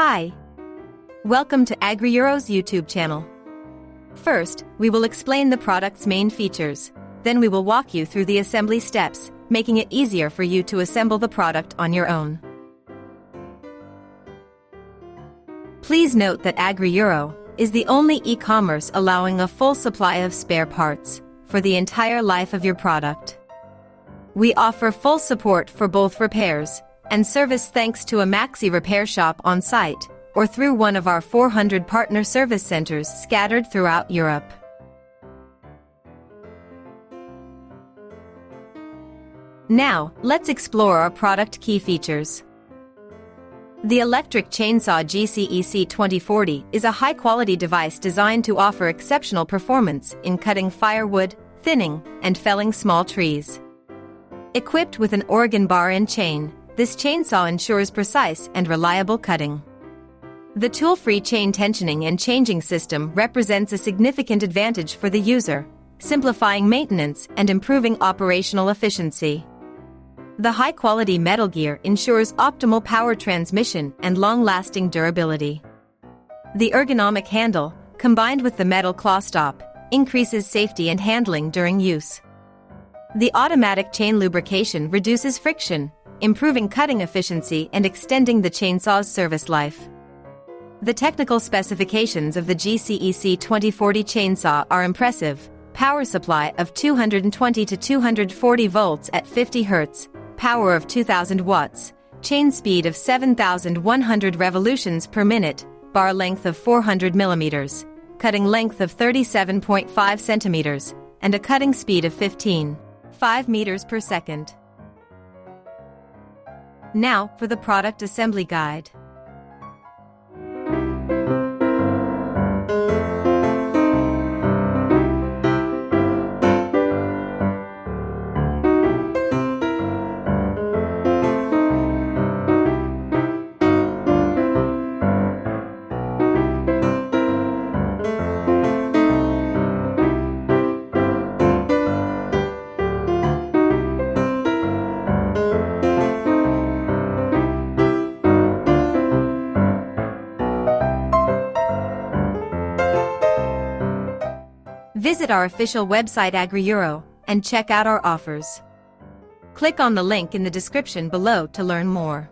Hi! Welcome to AgriEuro's YouTube channel. First, we will explain the product's main features. Then we will walk you through the assembly steps, making it easier for you to assemble the product on your own. Please note that AgriEuro is the only e-commerce allowing a full supply of spare parts for the entire life of your product. We offer full support for both repairs and service thanks to a Maxi repair shop on site or through one of our 400 partner service centers scattered throughout Europe. Now, let's explore our product key features. The electric chainsaw GH-EC 2040 is a high-quality device designed to offer exceptional performance in cutting firewood, thinning, and felling small trees. Equipped with an organ bar and chain, this chainsaw ensures precise and reliable cutting. The tool-free chain tensioning and changing system represents a significant advantage for the user, simplifying maintenance and improving operational efficiency. The high-quality metal gear ensures optimal power transmission and long-lasting durability. The ergonomic handle, combined with the metal claw stop, increases safety and handling during use. The automatic chain lubrication reduces friction, improving cutting efficiency and extending the chainsaw's service life. The technical specifications of the GH-EC 2040 chainsaw are impressive: power supply of 220 to 240 volts at 50 Hz, power of 2000 watts, chain speed of 7,100 revolutions per minute, bar length of 400 millimeters, cutting length of 37.5 centimeters, and a cutting speed of 15.5 meters per second. Now, for the product assembly guide. Visit our official website AgriEuro and check out our offers. Click on the link in the description below to learn more.